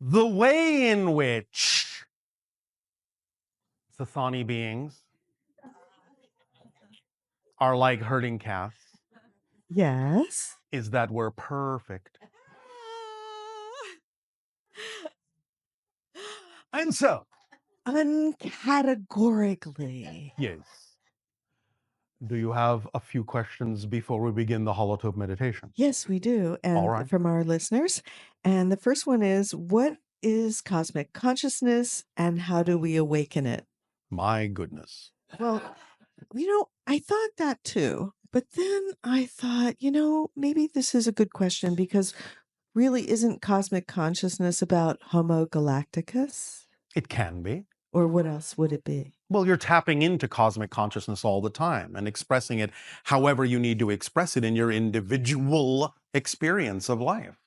the way in which Sathani beings are like herding cats Yes. is that we're perfect. And so, Uncategorically. yes. Do you have a few questions before we begin the holotope meditation? Yes, we do. All And right. from our listeners. And the first one is, what is cosmic consciousness and how do we awaken it? My goodness. Well, I thought that too. But then I thought, maybe this is a good question because really isn't cosmic consciousness about Homo galacticus? It can be. Or what else would it be? Well, you're tapping into cosmic consciousness all the time and expressing it however you need to express it in your individual experience of life.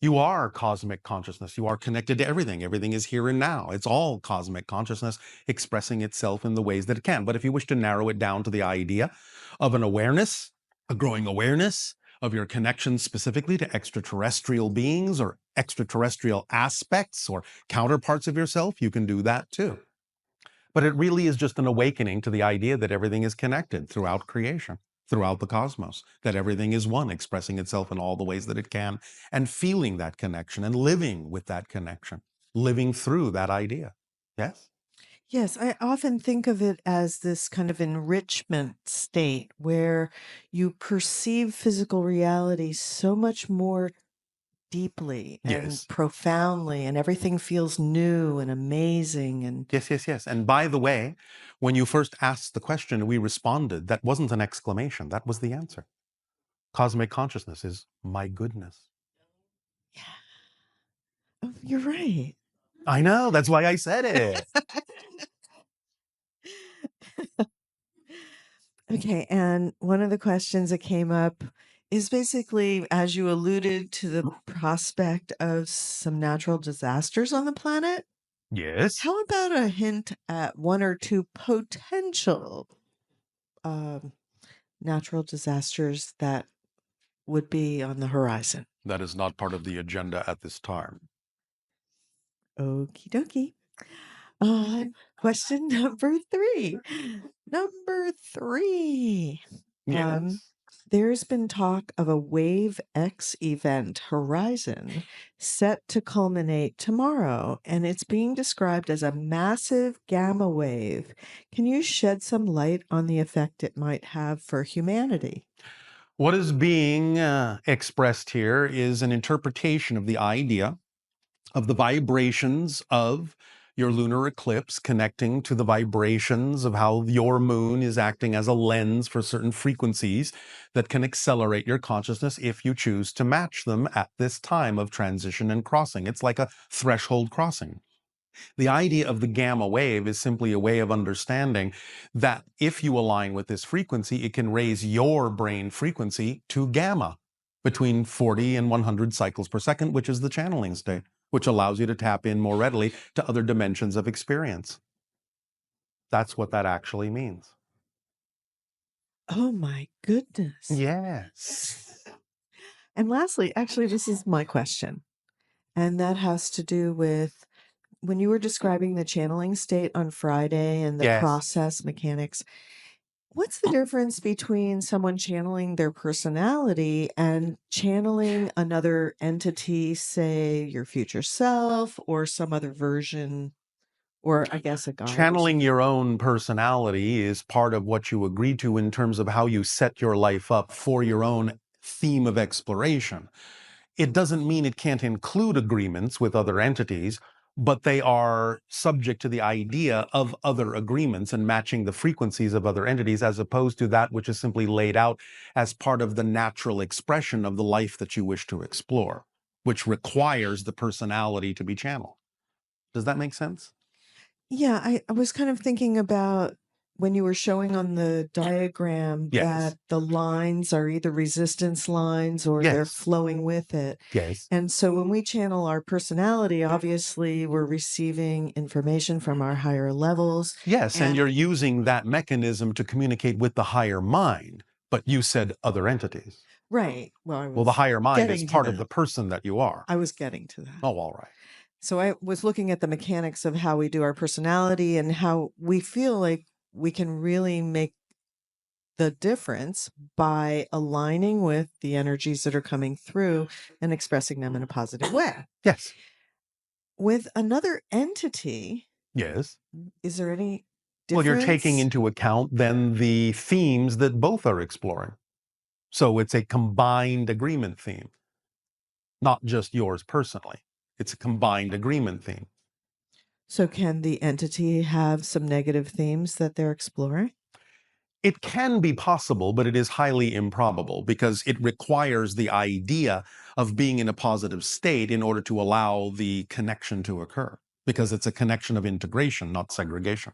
You are cosmic consciousness. You are connected to everything. Everything is here and now. It's all cosmic consciousness expressing itself in the ways that it can. But if you wish to narrow it down to the idea of an awareness, a growing awareness of your connection specifically to extraterrestrial beings or extraterrestrial aspects or counterparts of yourself, you can do that too. But it really is just an awakening to the idea that everything is connected throughout creation, throughout the cosmos, that everything is one, expressing itself in all the ways that it can, and feeling that connection and living with that connection, living through that idea. Yes? Yes, I often think of it as this kind of enrichment state where you perceive physical reality so much more deeply and Yes. profoundly, and everything feels new and amazing. And Yes. And by the way, when you first asked the question, we responded. That wasn't an exclamation. That was the answer. Cosmic consciousness is my goodness. yeah, oh, you're right. I know. That's why I said it. Okay, and one of the questions that came up is basically, as you alluded to the prospect of some natural disasters on the planet, Yes. how about a hint at one or two potential natural disasters that would be on the horizon? That is not part of the agenda at this time. Okie dokie. Question number 3. Number 3. Yes. There's been talk of a Wave X event horizon set to culminate tomorrow, and it's being described as a massive gamma wave. Can you shed some light on the effect it might have for humanity? What is being expressed here is an interpretation of the idea of the vibrations of your lunar eclipse connecting to the vibrations of how your moon is acting as a lens for certain frequencies that can accelerate your consciousness if you choose to match them at this time of transition and crossing. It's like a threshold crossing. The idea of the gamma wave is simply a way of understanding that if you align with this frequency, it can raise your brain frequency to gamma between 40 and 100 cycles per second, which is the channeling state, which allows you to tap in more readily to other dimensions of experience. That's what that actually means. Oh my goodness. Yes. And lastly, actually, this is my question, and that has to do with when you were describing the channeling state on Friday and the Yes. process mechanics. What's the difference between someone channeling their personality and channeling another entity, say your future self or some other version, or I guess a guide? Channeling your own personality is part of what you agree to in terms of how you set your life up for your own theme of exploration. It doesn't mean it can't include agreements with other entities, but they are subject to the idea of other agreements and matching the frequencies of other entities, as opposed to that which is simply laid out as part of the natural expression of the life that you wish to explore, which requires the personality to be channeled. Does that make sense? Yeah, I was kind of thinking about when you were showing on the diagram Yes. that the lines are either resistance lines or they're Yes. flowing with it. Yes. And so when we channel our personality, obviously we're receiving information from our higher levels. Yes, and And- you're using that mechanism to communicate with the higher mind, but you said other entities. Right. Well, Well, the higher mind is getting to part of that. the person that you are. I was getting to that. Oh, all right. So I was looking at the mechanics of how we do our personality and how we feel like we can really make the difference by aligning with the energies that are coming through and expressing them in a positive way. Yes. With another entity, Yes. is there any Well, you're taking difference? into account then the themes that both are exploring. So it's a combined agreement theme, not just yours personally. It's a combined agreement theme. So can the entity have some negative themes that they're exploring? It can be possible, but it is highly improbable because it requires the idea of being in a positive state in order to allow the connection to occur, because it's a connection of integration, not segregation.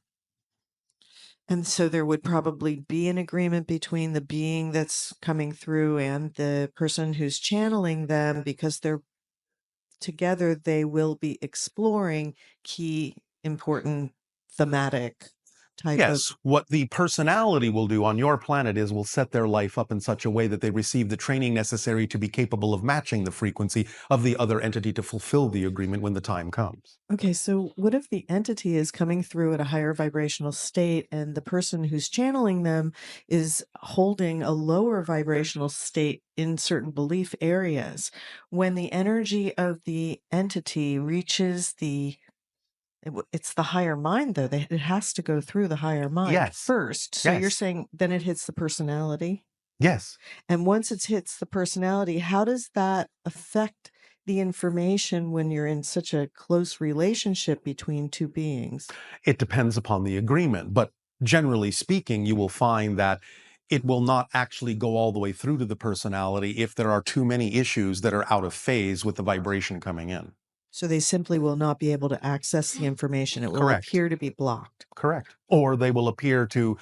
And so there would probably be an agreement between the being that's coming through and the person who's channeling them because they're together, they will be exploring key, important, thematic type of. Yes, what the personality will do on your planet is will set their life up in such a way that they receive the training necessary to be capable of matching the frequency of the other entity to fulfill the agreement when the time comes. Okay, so what if the entity is coming through at a higher vibrational state and the person who's channeling them is holding a lower vibrational state in certain belief areas? When the energy of the entity reaches it's the higher mind, though. It has to go through the higher mind Yes, first. So you're yes, saying then it hits the personality? yes. And once it hits the personality, how does that affect the information when you're in such a close relationship between two beings? It depends upon the agreement, but generally speaking, you will find that it will not actually go all the way through to the personality if there are too many issues that are out of phase with the vibration coming in. So they simply will not be able to access the information. It will Correct, appear to be blocked. correct. Or they will appear to,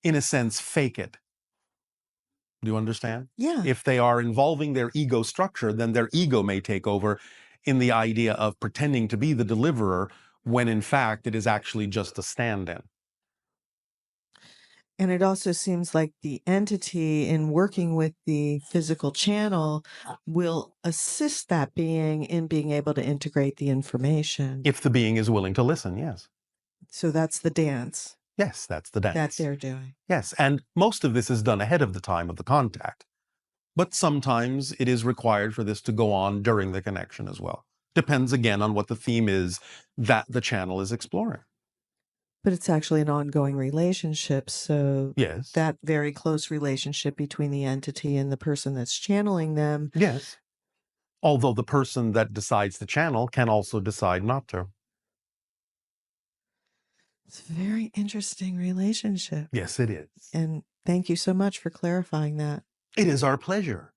in a sense, fake it. Do you understand? Yeah. If they are involving their ego structure, then their ego may take over in the idea of pretending to be the deliverer when in fact it is actually just a stand in. And it also seems like the entity in working with the physical channel will assist that being in being able to integrate the information. If the being is willing to listen, yes. So that's the dance Yes, that's the that dance. they're doing. Yes, and most of this is done ahead of the time of the contact. But sometimes it is required for this to go on during the connection as well. Depends again on what the theme is that the channel is exploring. But it's actually an ongoing relationship. So Yes, that very close relationship between the entity and the person that's channeling them. yes. Although the person that decides to channel can also decide not to. It's a very interesting relationship. Yes, it is. And thank you so much for clarifying that. It is our pleasure.